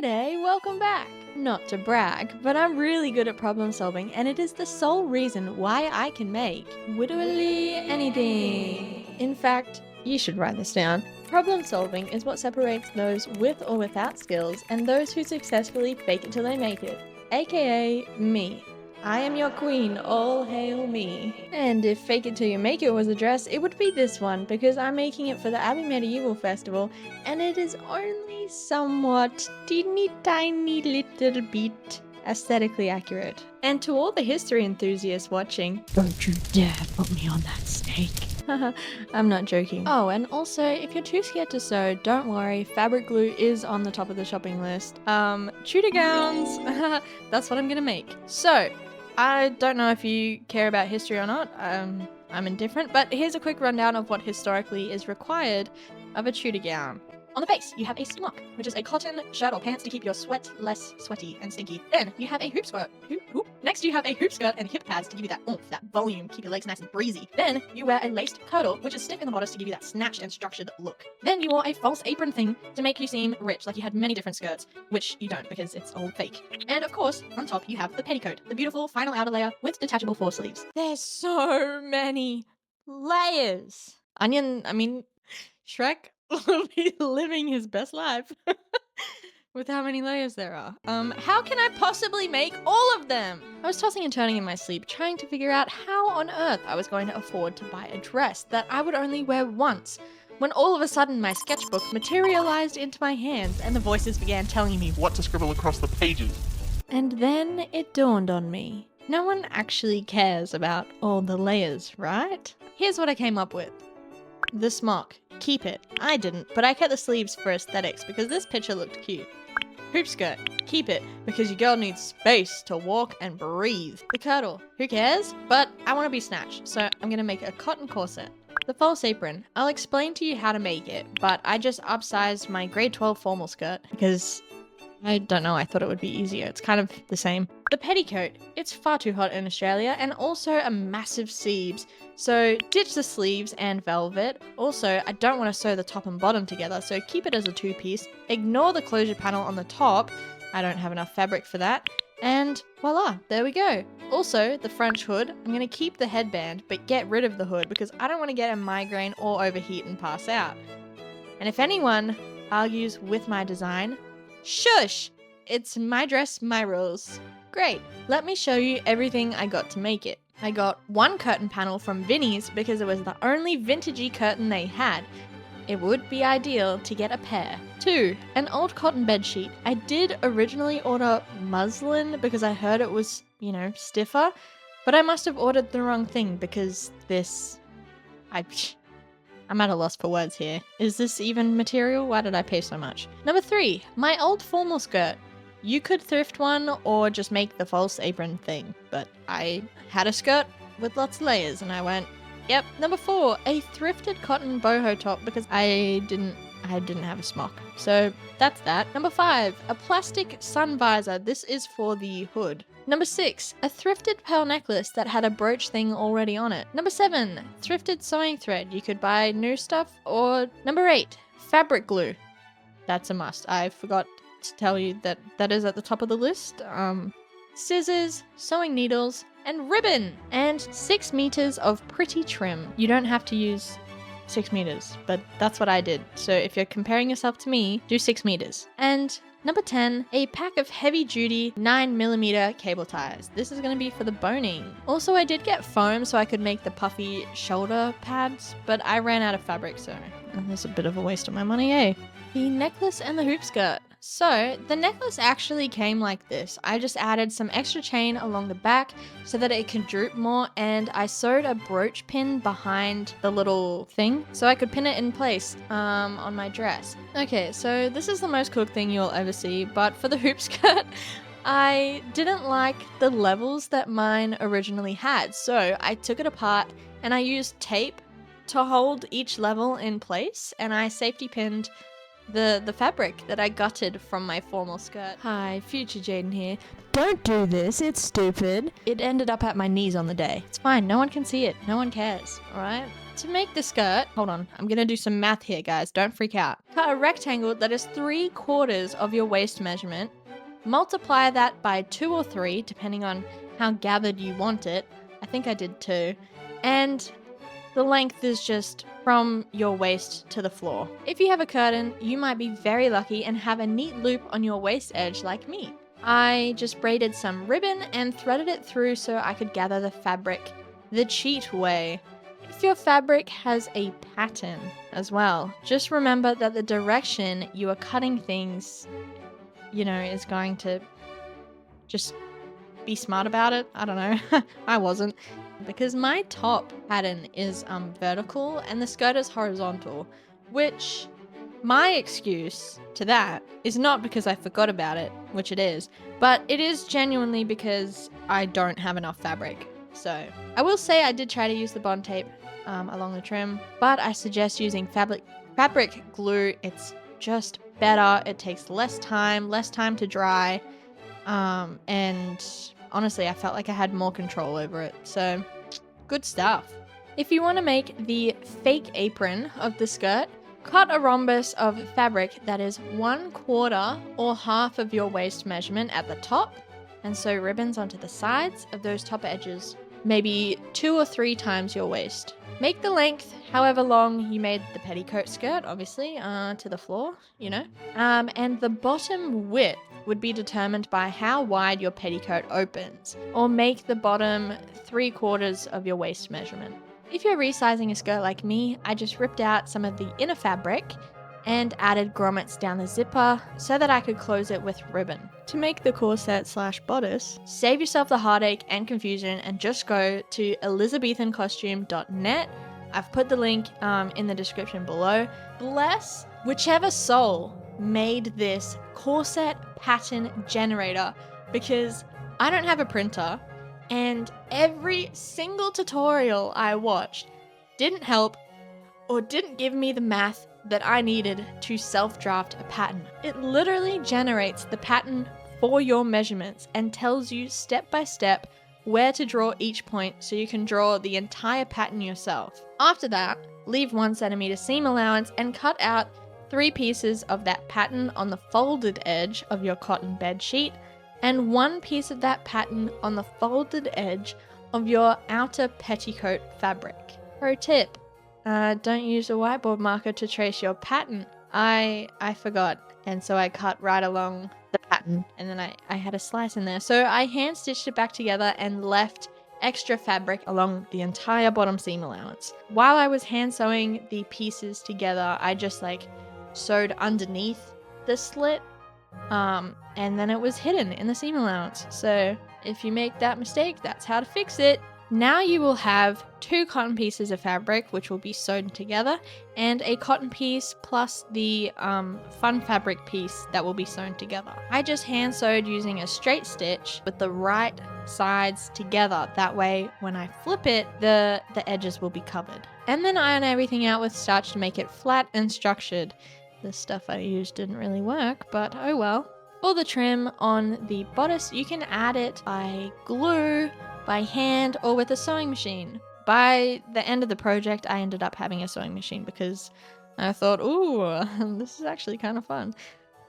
G'day, welcome back! Not to brag, but I'm really good at problem solving and it is the sole reason why I can make literally anything. In fact, you should write this down. Problem solving is what separates those with or without skills and those who successfully fake it till they make it, aka me. I am your queen, all hail me. And if fake it till you make it was a dress, it would be this one because I'm making it for the Abbey Medieval Festival and it is only somewhat teeny tiny little bit aesthetically accurate. And to all the history enthusiasts watching, don't you dare put me on that snake. I'm not joking. Oh, and also, if you're too scared to sew, don't worry, fabric glue is on the top of the shopping list. Tudor gowns, that's what I'm gonna make. So, I don't know if you care about history or not, I'm indifferent, but here's a quick rundown of what historically is required of a Tudor gown. On the base, you have a smock, which is a cotton shirt or pants to keep your sweat less sweaty and stinky. Then, you have a hoop skirt. Next, you have a hoop skirt and hip pads to give you that oomph, that volume, keep your legs nice and breezy. Then, you wear a laced girdle, which is stiff in the bodice to give you that snatched and structured look. Then, you wore a false apron thing to make you seem rich, like you had many different skirts, which you don't because it's all fake. And of course, on top, you have the petticoat, the beautiful final outer layer with detachable fore sleeves. There's so many layers. Shrek will be living his best life with how many layers there are. How can I possibly make all of them? I was tossing and turning in my sleep, trying to figure out how on earth I was going to afford to buy a dress that I would only wear once, when all of a sudden my sketchbook materialized into my hands and the voices began telling me what to scribble across the pages. And then it dawned on me. No one actually cares about all the layers, right? Here's what I came up with. The smock. Keep it. I didn't, but I kept the sleeves for aesthetics because this picture looked cute. Hoop skirt. Keep it because your girl needs space to walk and breathe. The girdle. Who cares? But I want to be snatched, so I'm going to make a cotton corset. The false apron. I'll explain to you how to make it, but I just upsized my grade 12 formal skirt because I don't know, I thought it would be easier. It's kind of the same. The petticoat. It's far too hot in Australia and also a massive sleeves. So ditch the sleeves and velvet. Also, I don't want to sew the top and bottom together, so keep it as a two-piece. Ignore the closure panel on the top. I don't have enough fabric for that. And voila, there we go. Also, the French hood. I'm going to keep the headband, but get rid of the hood because I don't want to get a migraine or overheat and pass out. And if anyone argues with my design, shush! It's my dress, my rules. Great, let me show you everything I got to make it. I got one curtain panel from Vinnie's because it was the only vintagey curtain they had. It would be ideal to get a pair. 2, an old cotton bedsheet. I did originally order muslin because I heard it was, stiffer, but I must have ordered the wrong thing because I'm at a loss for words here. Is this even material? Why did I pay so much? Number 3, my old formal skirt. You could thrift one or just make the false apron thing, but I had a skirt with lots of layers and I went, yep. Number 4, a thrifted cotton boho top because I didn't have a smock. So that's that. Number 5, a plastic sun visor. This is for the hood. Number 6, a thrifted pearl necklace that had a brooch thing already on it. Number 7, thrifted sewing thread. You could buy new stuff. Or number 8, fabric glue. That's a must. I forgot to tell you that is at the top of the list. Scissors, sewing needles, and ribbon. And 6 meters of pretty trim. You don't have to use 6 meters, but that's what I did. So if you're comparing yourself to me, do 6 meters. And number 10, a pack of heavy-duty 9mm cable ties. This is going to be for the boning. Also, I did get foam so I could make the puffy shoulder pads, but I ran out of fabric, so that's a bit of a waste of my money, eh? The necklace and the hoop skirt. So, the necklace actually came like this. I just added some extra chain along the back so that it can droop more, and I sewed a brooch pin behind the little thing so I could pin it in place on my dress. Okay, so this is the most cooked thing you'll ever see, but for the hoop skirt, I didn't like the levels that mine originally had, so I took it apart and I used tape to hold each level in place, and I safety pinned the fabric that I gutted from my formal skirt. Hi, future Jaden here. Don't do this, it's stupid. It ended up at my knees on the day. It's fine, no one can see it, no one cares, alright? To make the skirt, hold on, I'm gonna do some math here, guys, don't freak out. Cut a rectangle that is 3/4 of your waist measurement, multiply that by 2 or 3, depending on how gathered you want it. I think I did 2. And the length is just from your waist to the floor. If you have a curtain, you might be very lucky and have a neat loop on your waist edge like me. I just braided some ribbon and threaded it through so I could gather the fabric the cheat way. If your fabric has a pattern as well, just remember that the direction you are cutting things, is going to just be smart about it. I don't know. I wasn't. Because my top pattern is vertical and the skirt is horizontal, which my excuse to that is not because I forgot about it, which it is, but it is genuinely because I don't have enough fabric. So I will say I did try to use the bond tape along the trim, but I suggest using fabric glue. It's just better. It takes less time to dry, and honestly, I felt like I had more control over it. So good stuff. If you want to make the fake apron of the skirt, cut a rhombus of fabric that is 1/4 or half of your waist measurement at the top, and sew ribbons onto the sides of those top edges, maybe 2 or 3 times your waist. Make the length however long you made the petticoat skirt, obviously, to the floor, and the bottom width would be determined by how wide your petticoat opens, or make the bottom 3/4 of your waist measurement. If you're resizing a skirt like me, I just ripped out some of the inner fabric and added grommets down the zipper so that I could close it with ribbon. To make the corset/bodice, save yourself the heartache and confusion and just go to elizabethancostume.net. I've put the link in the description below. Bless whichever soul made this corset pattern generator, because I don't have a printer and every single tutorial I watched didn't help or didn't give me the math that I needed to self-draft a pattern. It literally generates the pattern for your measurements and tells you step by step where to draw each point so you can draw the entire pattern yourself. After that, leave 1 centimeter seam allowance and cut out 3 pieces of that pattern on the folded edge of your cotton bed sheet and 1 piece of that pattern on the folded edge of your outer petticoat fabric. Pro tip, don't use a whiteboard marker to trace your pattern. I forgot, and so I cut right along the pattern, and then I had a slice in there. So I hand stitched it back together and left extra fabric along the entire bottom seam allowance. While I was hand sewing the pieces together, I just sewed underneath the slit, and then it was hidden in the seam allowance. So if you make that mistake, that's how to fix it. Now you will have 2 cotton pieces of fabric, which will be sewn together, and a cotton piece plus the fun fabric piece that will be sewn together. I just hand sewed using a straight stitch with the right sides together. That way, when I flip it, the edges will be covered. And then iron everything out with starch to make it flat and structured. The stuff I used didn't really work, but oh well. For the trim on the bodice, you can add it by glue, by hand, or with a sewing machine. By the end of the project, I ended up having a sewing machine because I thought, ooh, this is actually kind of fun.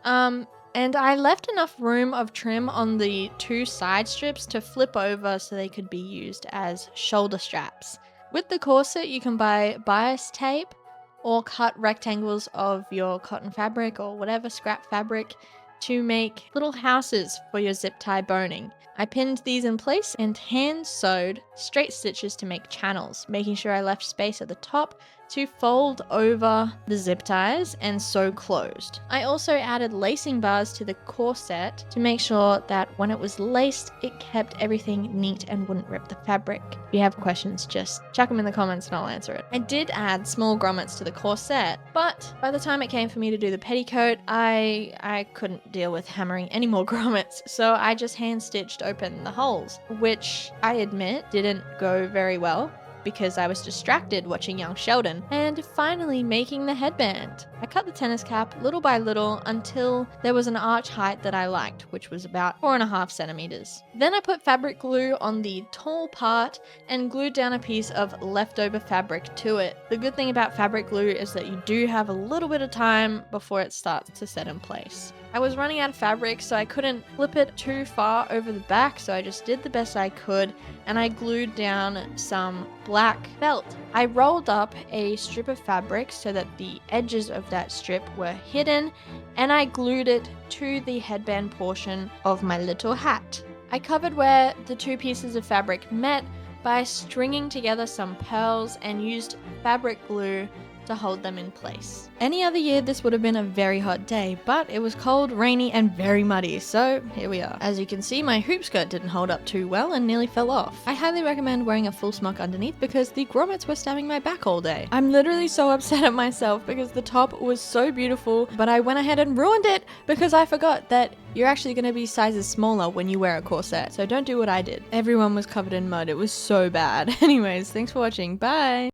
And I left enough room of trim on the 2 side strips to flip over so they could be used as shoulder straps. With the corset, you can buy bias tape or cut rectangles of your cotton fabric or whatever scrap fabric to make little houses for your zip tie boning. I pinned these in place and hand sewed straight stitches to make channels, making sure I left space at the top to fold over the zip ties and sew closed. I also added lacing bars to the corset to make sure that when it was laced, it kept everything neat and wouldn't rip the fabric. If you have questions, just chuck them in the comments and I'll answer it. I did add small grommets to the corset, but by the time it came for me to do the petticoat, I couldn't deal with hammering any more grommets, so I just hand stitched open the holes, which I admit didn't go very well. because I was distracted watching Young Sheldon, and finally making the headband. I cut the tennis cap little by little until there was an arch height that I liked, which was about 4.5 centimeters. Then I put fabric glue on the tall part and glued down a piece of leftover fabric to it. The good thing about fabric glue is that you do have a little bit of time before it starts to set in place. I was running out of fabric, so I couldn't flip it too far over the back, so I just did the best I could, and I glued down some black felt. I rolled up a strip of fabric so that the edges of that strip were hidden, and I glued it to the headband portion of my little hat. I covered where the two pieces of fabric met by stringing together some pearls and used fabric glue to hold them in place. Any other year this would have been a very hot day, but it was cold, rainy, and very muddy, so here we are. As you can see, my hoop skirt didn't hold up too well and nearly fell off. I highly recommend wearing a full smock underneath because the grommets were stabbing my back all day. I'm literally so upset at myself because the top was so beautiful, but I went ahead and ruined it because I forgot that you're actually going to be sizes smaller when you wear a corset, so don't do what I did. Everyone was covered in mud. It was so bad. Anyways, thanks for watching. Bye!